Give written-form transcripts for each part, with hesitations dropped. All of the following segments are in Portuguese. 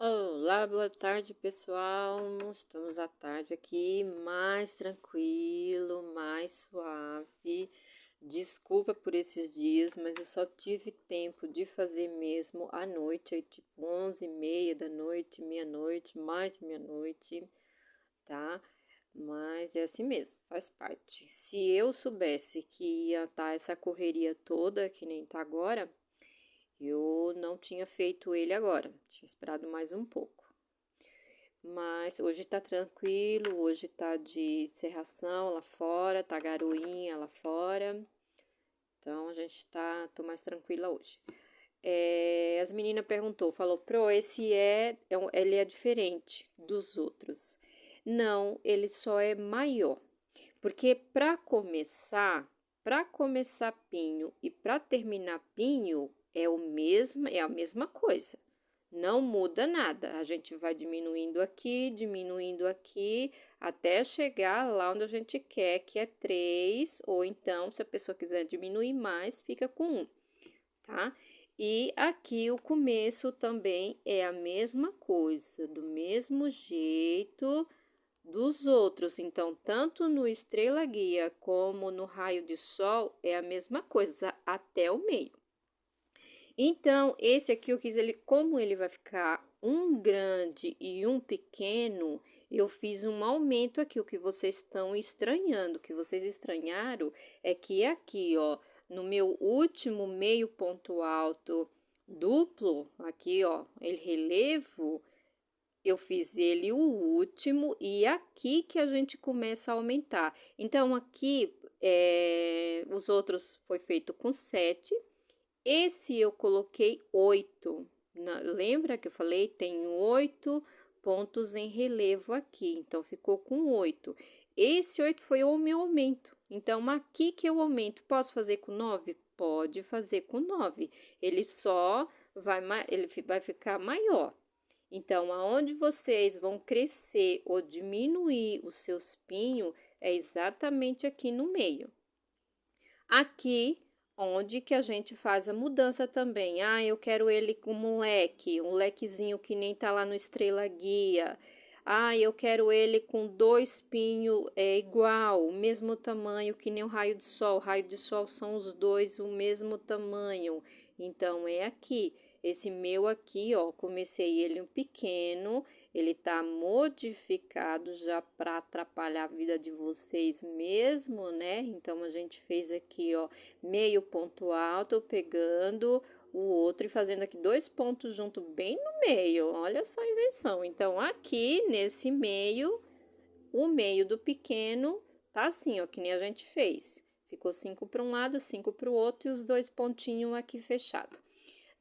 Olá, boa tarde, pessoal. Estamos à tarde aqui, mais tranquilo, mais suave. Desculpa por esses dias, mas eu só tive tempo de fazer mesmo à noite, aí tipo 11h30 da noite, meia-noite, mais de meia-noite, tá? Mas é assim mesmo, faz parte. Se eu soubesse que ia estar essa correria toda, que nem tá agora, eu não tinha feito ele agora, tinha esperado mais um pouco. Mas hoje tá tranquilo, hoje tá de cerração lá fora, tá garoinha lá fora. Então a gente tô mais tranquila hoje. As meninas falou, esse ele é diferente dos outros. Não, ele só é maior. Porque para começar pinho e para terminar pinho é a mesma coisa. Não muda nada. A gente vai diminuindo aqui, até chegar lá onde a gente quer, que é 3, ou então, se a pessoa quiser diminuir mais, fica com 1, tá? E aqui o começo também é a mesma coisa, do mesmo jeito dos outros. Então, tanto no estrela guia como no raio de sol é a mesma coisa, até o meio. Então, esse aqui eu quis ele, como ele vai ficar um grande e um pequeno, eu fiz um aumento aqui. O que vocês estão estranhando, o que vocês estranharam é que aqui, ó, no meu último meio ponto alto duplo, aqui, ó, ele relevo, eu fiz ele o último e aqui que a gente começa a aumentar. Então, aqui, os outros foi feito com 7. Esse eu coloquei 8. Lembra que eu falei? Tem 8 pontos em relevo aqui, então ficou com 8. Esse 8 foi o meu aumento. Então, aqui que eu aumento, posso fazer com 9? Pode fazer com 9. Ele vai ficar maior. Então, aonde vocês vão crescer ou diminuir os seus pinhos é exatamente aqui no meio. Aqui, onde que a gente faz a mudança também. Ah, eu quero ele como um lequezinho que nem tá lá no Estrela Guia. Ah, eu quero ele com 2 pinhos igual, o mesmo tamanho que nem o raio de sol. O raio de sol são os dois o mesmo tamanho. Então, é aqui. Esse meu aqui, ó, comecei ele um pequeno, ele tá modificado já para atrapalhar a vida de vocês mesmo, né? Então, a gente fez aqui, ó, meio ponto alto, pegando o outro e fazendo aqui 2 pontos junto bem no meio. Olha só a invenção. Então, aqui nesse meio, o meio do pequeno tá assim, ó, que nem a gente fez. Ficou 5 para um lado, 5 para o outro e os 2 pontinhos aqui fechados.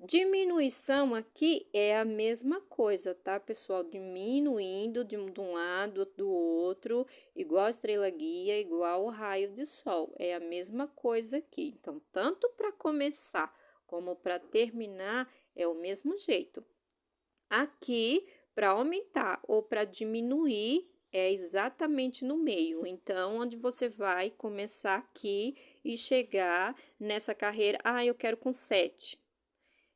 Diminuição aqui é a mesma coisa, tá, pessoal? Diminuindo de um lado, do outro, igual a estrela guia, igual o raio de sol. É a mesma coisa aqui. Então, tanto para começar como para terminar, é o mesmo jeito. Aqui, para aumentar ou para diminuir, é exatamente no meio. Então, onde você vai começar aqui e chegar nessa carreira. Ah, eu quero com 7.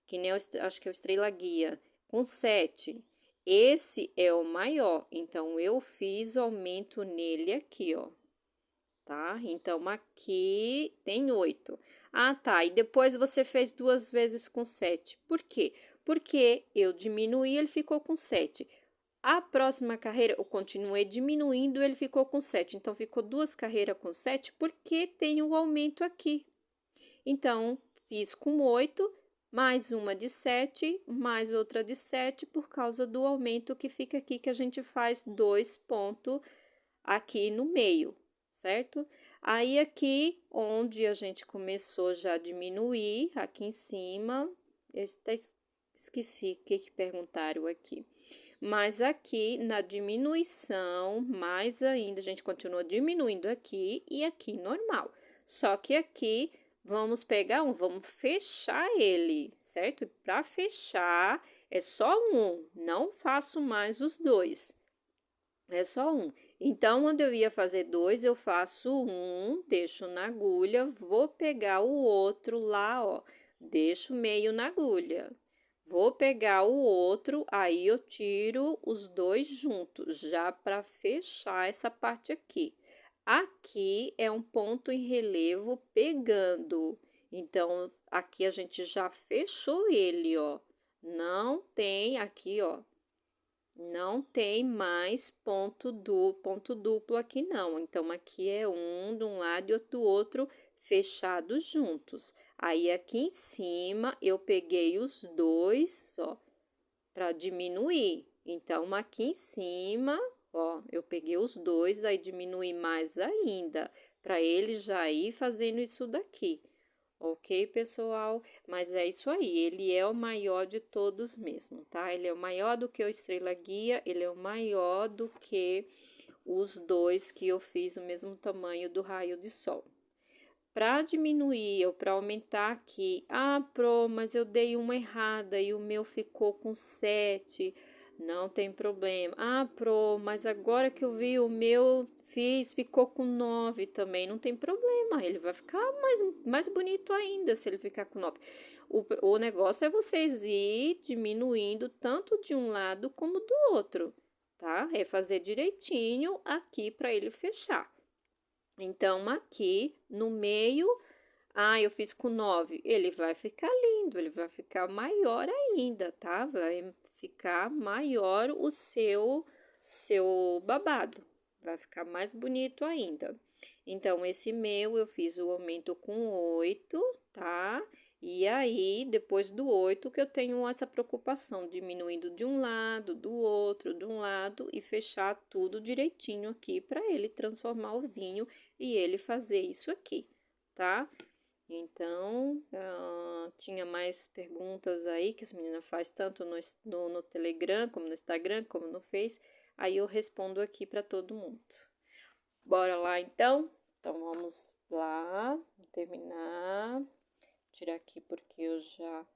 Que nem acho que é o Estrela Guia, com 7. Esse é o maior, então eu fiz o aumento nele aqui, ó. Tá? Então, aqui tem 8. Ah, tá. E depois você fez 2 vezes com 7. Por quê? Porque eu diminuí, ele ficou com 7. A próxima carreira, eu continuei diminuindo, ele ficou com 7. Então, ficou 2 carreiras com 7, porque tem o aumento aqui. Então, fiz com 8, mais uma de 7, mais outra de 7, por causa do aumento que fica aqui, que a gente faz 2 pontos aqui no meio, certo? Aí, aqui, onde a gente começou já a diminuir, aqui em cima, eu até esqueci o que perguntaram aqui. Mas aqui, na diminuição, mais ainda, a gente continua diminuindo aqui e aqui normal. Só que aqui, vamos pegar vamos fechar ele, certo? Para fechar, é só um, não faço mais os 2. É só um. Então, quando eu ia fazer 2, eu faço um, deixo na agulha, vou pegar o outro lá, ó, deixo meio na agulha. Vou pegar o outro, aí eu tiro os dois juntos, já para fechar essa parte aqui. Aqui é um ponto em relevo pegando. Então, aqui a gente já fechou ele, ó. Não tem aqui, ó. Não tem mais ponto duplo aqui não. Então, aqui é um de um lado e outro do outro, fechados juntos. Aí, aqui em cima, eu peguei os dois, ó, para diminuir. Então, aqui em cima, ó, eu peguei os dois, aí diminui mais ainda, para ele já ir fazendo isso daqui. Ok, pessoal? Mas é isso aí, ele é o maior de todos mesmo, tá? Ele é o maior do que o Estrela Guia, ele é o maior do que os dois que eu fiz o mesmo tamanho do raio de sol. Para diminuir ou para aumentar aqui, mas eu dei uma errada e o meu ficou com 7. Não tem problema. Mas agora que eu vi o meu ficou com 9 também. Não tem problema. Ele vai ficar mais bonito ainda se ele ficar com 9. O negócio é vocês ir diminuindo tanto de um lado como do outro, tá? É fazer direitinho aqui para ele fechar. Então, aqui no meio, eu fiz com 9. Ele vai ficar lindo, ele vai ficar maior ainda, tá? Vai ficar maior o seu babado. Vai ficar mais bonito ainda. Então, esse meu eu fiz o aumento com 8, tá? E aí, depois do 8, que eu tenho essa preocupação, diminuindo de um lado, do outro, de um lado e fechar tudo direitinho aqui para ele transformar o vinho e ele fazer isso aqui, tá? Então, tinha mais perguntas aí que as meninas fazem tanto no Telegram, como no Instagram, como no Face. Aí eu respondo aqui para todo mundo. Bora lá então? Então, vamos lá, terminar. Tirar aqui porque eu já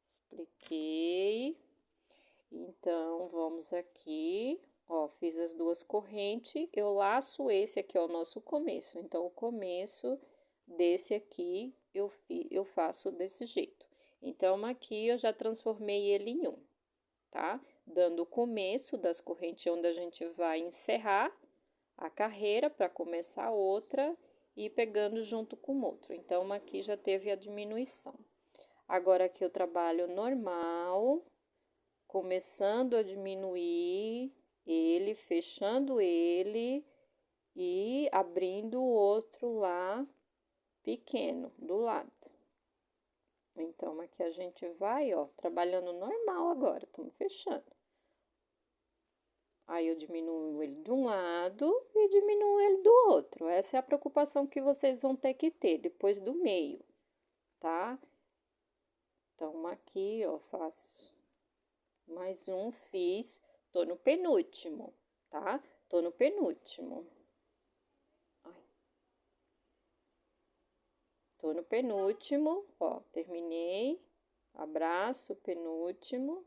expliquei. Então, vamos aqui. Ó, fiz as duas correntes, eu laço esse aqui, ó, o nosso começo. Então, o começo desse aqui eu faço desse jeito. Então, aqui eu já transformei ele em um, tá? Dando o começo das correntes onde a gente vai encerrar a carreira para começar outra e pegando junto com o outro. Então, aqui já teve a diminuição. Agora, aqui eu trabalho normal, começando a diminuir ele, fechando ele e abrindo o outro lá pequeno do lado. Então, aqui a gente vai, ó, trabalhando normal agora, estamos fechando. Aí, eu diminuo ele de um lado e diminuo ele do outro. Essa é a preocupação que vocês vão ter que ter depois do meio, tá? Então, aqui, ó, faço mais um, fiz, tô no penúltimo, tá? Tô no penúltimo. Tô no penúltimo, ó, terminei, abraço, penúltimo,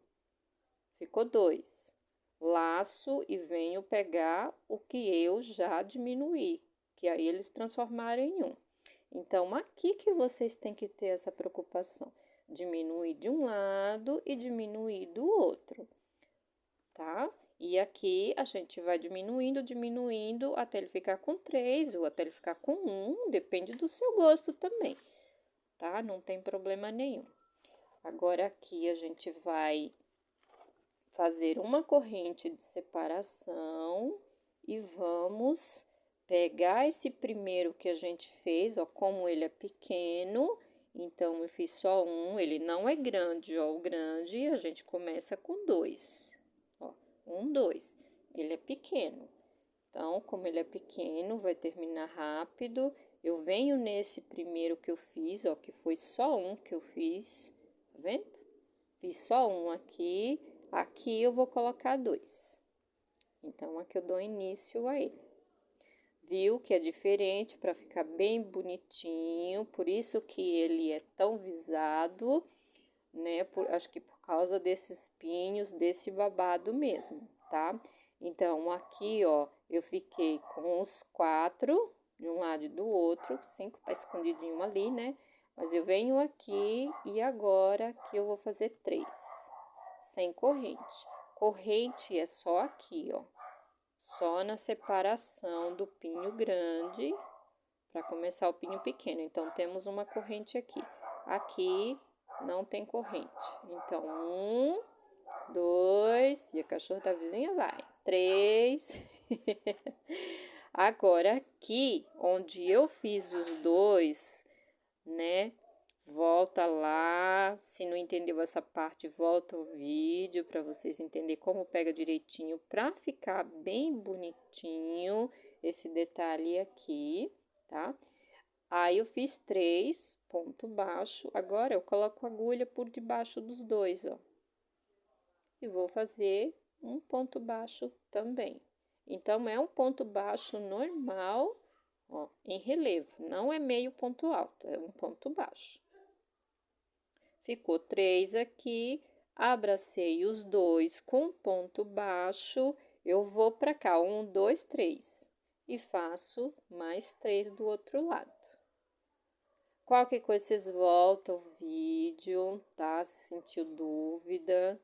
ficou 2. Laço e venho pegar o que eu já diminuí, que aí eles transformaram em 1. Então, aqui que vocês têm que ter essa preocupação, diminuir de um lado e diminuir do outro, tá? E aqui a gente vai diminuindo até ele ficar com 3 ou até ele ficar com 1, depende do seu gosto também, tá? Não tem problema nenhum. Agora aqui a gente vai fazer uma corrente de separação e vamos pegar esse primeiro que a gente fez, ó, como ele é pequeno, então eu fiz só um, ele não é grande, ó, o grande a gente começa com 2. 1, 2. Ele é pequeno. Então, como ele é pequeno, vai terminar rápido. Eu venho nesse primeiro que eu fiz, ó, que foi só um que eu fiz, tá vendo? Fiz só um aqui. Aqui eu vou colocar 2. Então, aqui eu dou início a ele. Viu que é diferente para ficar bem bonitinho, por isso que ele é tão visado, né? Acho que por causa desses pinhos, desse babado mesmo, tá? Então, aqui, ó, eu fiquei com os 4 de um lado e do outro, 5 tá escondidinho ali, né? Mas eu venho aqui e agora aqui eu vou fazer 3, sem corrente. Corrente é só aqui, ó. Só na separação do pinho grande para começar o pinho pequeno. Então, temos uma corrente aqui. Aqui não tem corrente. Então, 1, 2, e a cachorra da vizinha vai. 3. Agora, aqui, onde eu fiz os 2, né? Volta lá. Se não entendeu essa parte, volta o vídeo para vocês entenderem como pega direitinho para ficar bem bonitinho esse detalhe aqui, tá? Aí eu fiz 3 ponto baixo. Agora eu coloco a agulha por debaixo dos 2, ó. E vou fazer um ponto baixo também. Então, é um ponto baixo normal, ó, em relevo. Não é meio ponto alto, é um ponto baixo. Ficou 3 aqui, abracei os 2 com ponto baixo, eu vou para cá, 1, 2, 3, e faço mais 3 do outro lado. Qualquer coisa, vocês voltam o vídeo, tá? Se sentiu dúvida,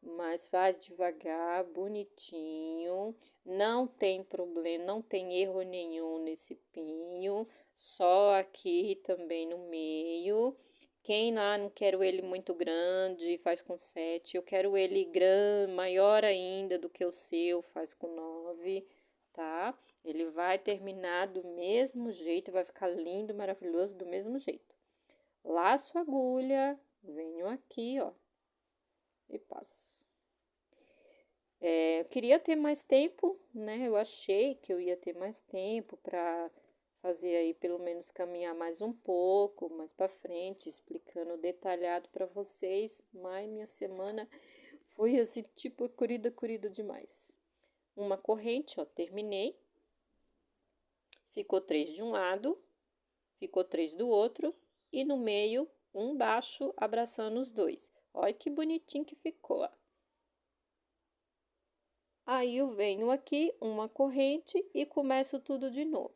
mas faz devagar, bonitinho, não tem problema, não tem erro nenhum nesse pinho, só aqui também no meio. Quem lá não quero ele muito grande, faz com 7. Eu quero ele grande, maior ainda do que o seu, faz com 9, tá? Ele vai terminar do mesmo jeito, vai ficar lindo, maravilhoso do mesmo jeito. Laço a agulha, venho aqui, ó, e passo. Eu queria ter mais tempo, né? Eu achei que eu ia ter mais tempo para fazer aí, pelo menos caminhar mais um pouco, mais para frente, explicando detalhado para vocês, mas minha semana foi assim, tipo, corrida demais. Uma corrente, ó, terminei. Ficou 3 de um lado, ficou 3 do outro, e no meio, um baixo abraçando os 2. Olha que bonitinho que ficou, ó. Aí eu venho aqui, uma corrente e começo tudo de novo.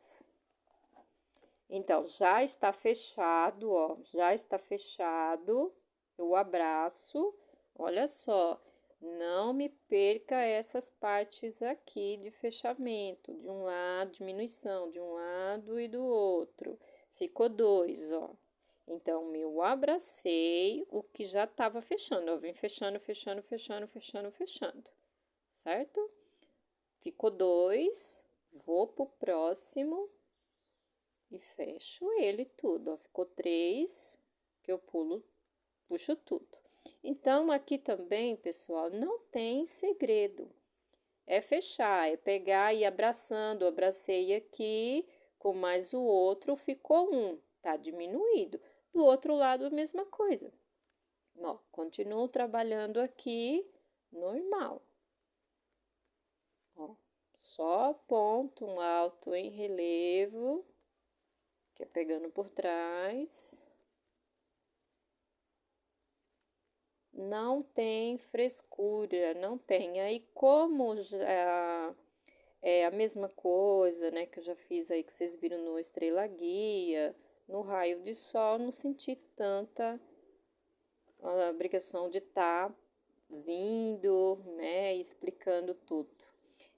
Então, já está fechado, ó, já está fechado, eu abraço, olha só, não me perca essas partes aqui de fechamento, de um lado, diminuição, de um lado e do outro, ficou 2, ó. Então, eu abracei o que já estava fechando, ó, vem fechando, fechando, fechando, fechando, fechando, certo? Ficou 2, vou pro próximo e fecho ele tudo, ó. Ficou 3, que eu puxo tudo. Então, aqui também, pessoal, não tem segredo. É fechar, é pegar e ir abraçando. Abracei aqui, com mais o outro, ficou 1, tá diminuído. Do outro lado, a mesma coisa. Ó, continuo trabalhando aqui, normal. Ó, só ponto alto em relevo, que é pegando por trás. Não tem frescura, não tem. Aí, como já é a mesma coisa, né, que eu já fiz aí, que vocês viram no Estrela Guia, no Raio de Sol, não senti tanta obrigação de estar vindo, né, explicando tudo.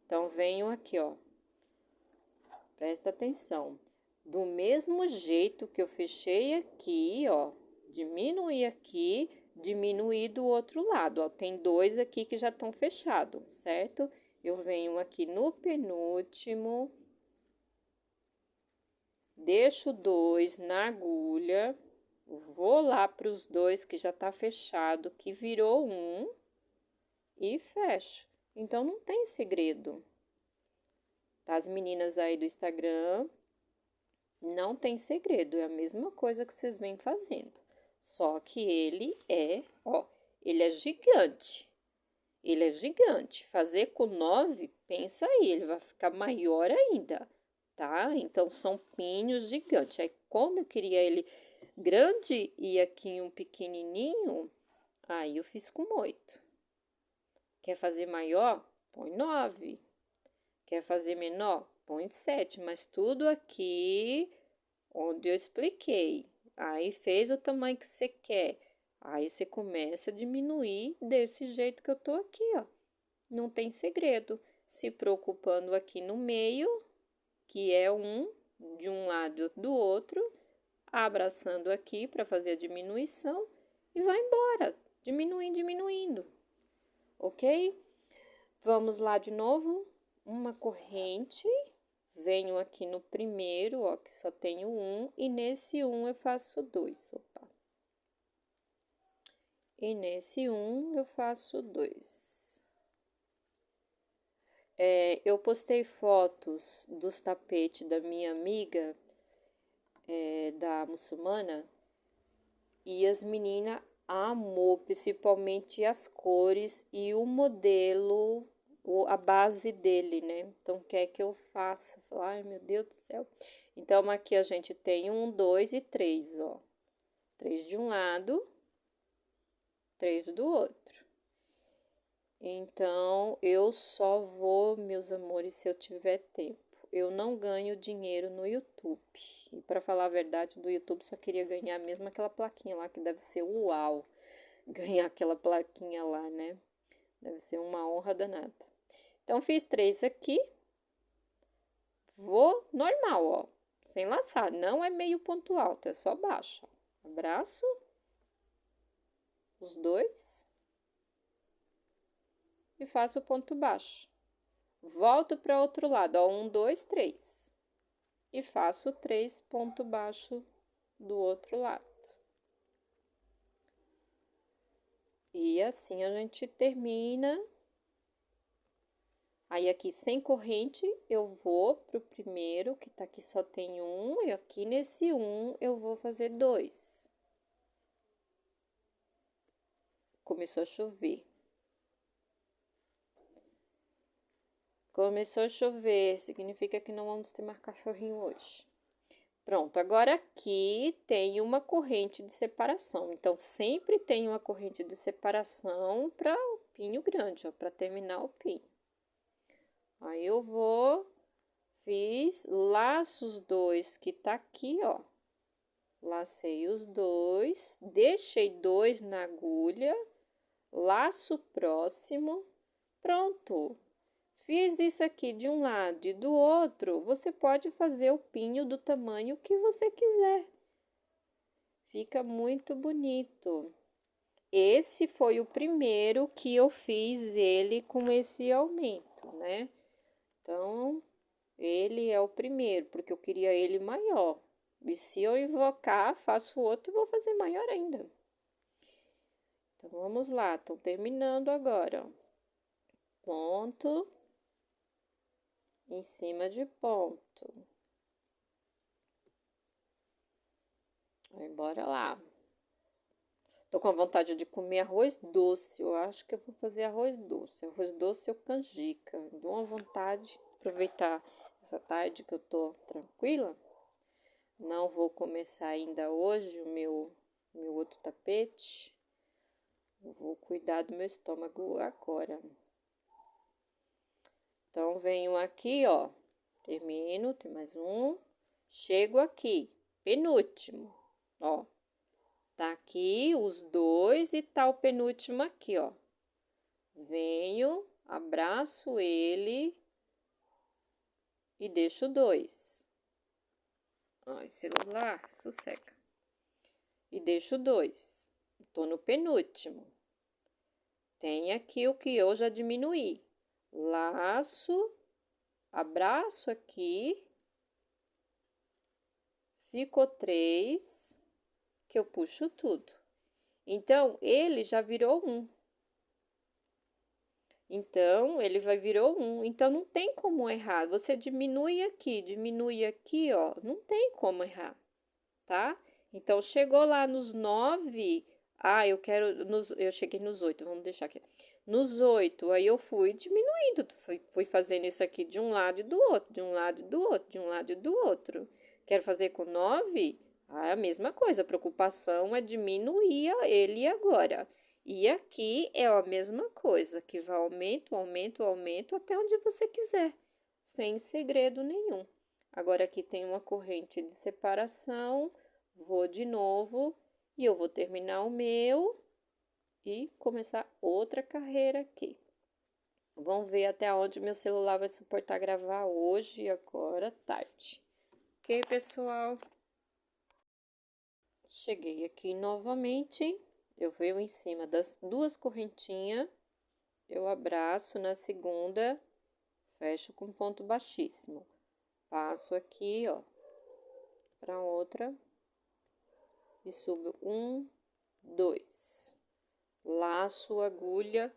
Então, venho aqui, ó, presta atenção. Do mesmo jeito que eu fechei aqui, ó, diminuí aqui, diminuir do outro lado, ó. Tem 2 aqui que já estão fechados, certo? Eu venho aqui no penúltimo, deixo 2 na agulha, vou lá para os 2 que já tá fechado, que virou 1, e fecho. Então, não tem segredo. Tá? As meninas aí do Instagram, não tem segredo, é a mesma coisa que vocês vêm fazendo. Só que ele é, ó, ele é gigante. Ele é gigante. Fazer com 9, pensa aí, ele vai ficar maior ainda, tá? Então, são pinhos gigantes. Aí, como eu queria ele grande e aqui um pequenininho, aí eu fiz com 8. Quer fazer maior? Põe 9. Quer fazer menor? Põe 7. Mas tudo aqui onde eu expliquei. Aí fez o tamanho que você quer. Aí você começa a diminuir desse jeito que eu tô aqui, ó. Não tem segredo. Se preocupando aqui no meio, que é um de um lado e outro do outro, abraçando aqui para fazer a diminuição e vai embora, diminuindo, diminuindo, ok? Vamos lá de novo, uma corrente, venho aqui no primeiro, ó, que só tenho um, e nesse um eu faço dois, opa. E nesse um eu faço dois. Eu postei fotos dos tapetes da minha amiga, da muçulmana, e as meninas amou, principalmente as cores e o modelo, a base dele, né? Então, quer que eu faça? Ai, meu Deus do céu. Então, aqui a gente tem 1, 2 e 3, ó. 3 de um lado, 3 do outro. Então, eu só vou, meus amores, se eu tiver tempo. Eu não ganho dinheiro no YouTube. E para falar a verdade, do YouTube só queria ganhar mesmo aquela plaquinha lá, que deve ser uau. Ganhar aquela plaquinha lá, né? Deve ser uma honra danada. Então, fiz 3 aqui. Vou normal, ó. Sem laçar. Não é meio ponto alto, é só baixo. Abraço. Os dois. E faço o ponto baixo. Volto para outro lado, ó. 1, 2, 3. E faço 3 ponto baixo do outro lado. E assim a gente termina. Aí, aqui sem corrente, eu vou pro primeiro, que tá aqui só tem um, e aqui nesse um eu vou fazer 2. Começou a chover. Começou a chover, significa que não vamos ter mais cachorrinho hoje. Pronto, agora aqui tem uma corrente de separação. Então, sempre tem uma corrente de separação para o pinho grande, ó, para terminar o pinho. Aí, eu vou, fiz, laço os dois que tá aqui, ó. Lacei os dois, deixei 2 na agulha, laço próximo, pronto. Fiz isso aqui de um lado e do outro, você pode fazer o pinho do tamanho que você quiser. Fica muito bonito. Esse foi o primeiro que eu fiz ele com esse aumento, né? Então, ele é o primeiro, porque eu queria ele maior. E se eu invocar, faço outro e vou fazer maior ainda. Então, vamos lá, tô terminando agora. Ponto em cima de ponto. Aí, bora lá. Tô com vontade de comer arroz doce. Eu acho que eu vou fazer arroz doce. Arroz doce ou canjica. Dou uma vontade de aproveitar essa tarde que eu tô tranquila. Não vou começar ainda hoje o meu outro tapete. Eu vou cuidar do meu estômago agora. Então, venho aqui, ó. Termino, tem mais um. Chego aqui, penúltimo, ó. Tá aqui os dois e tá o penúltimo aqui, ó. Venho, abraço ele e deixo 2. Ai, celular, sossega. E deixo 2. Tô no penúltimo. Tem aqui o que eu já diminuí. Laço, abraço aqui. Ficou 3, que eu puxo tudo. Então, ele já virou 1. Então, ele virou 1. Então, não tem como errar. Você diminui aqui, ó. Não tem como errar, tá? Então, chegou lá nos 9. Ah, eu cheguei nos 8, vamos deixar aqui. Nos 8, aí eu fui diminuindo. Fui fazendo isso aqui de um lado e do outro, de um lado e do outro, de um lado e do outro. Quero fazer com 9? Ah, a mesma coisa. A preocupação é diminuir ele agora. E aqui é a mesma coisa, que vai aumento, aumento, aumento, até onde você quiser, sem segredo nenhum. Agora, aqui tem uma corrente de separação, vou de novo e eu vou terminar o meu e começar outra carreira aqui. Vamos ver até onde meu celular vai suportar gravar hoje e agora tarde. Ok, pessoal? Cheguei aqui novamente, eu venho em cima das duas correntinhas, eu abraço na segunda, fecho com ponto baixíssimo. Passo aqui, ó, para outra e subo 1, 2. Laço a agulha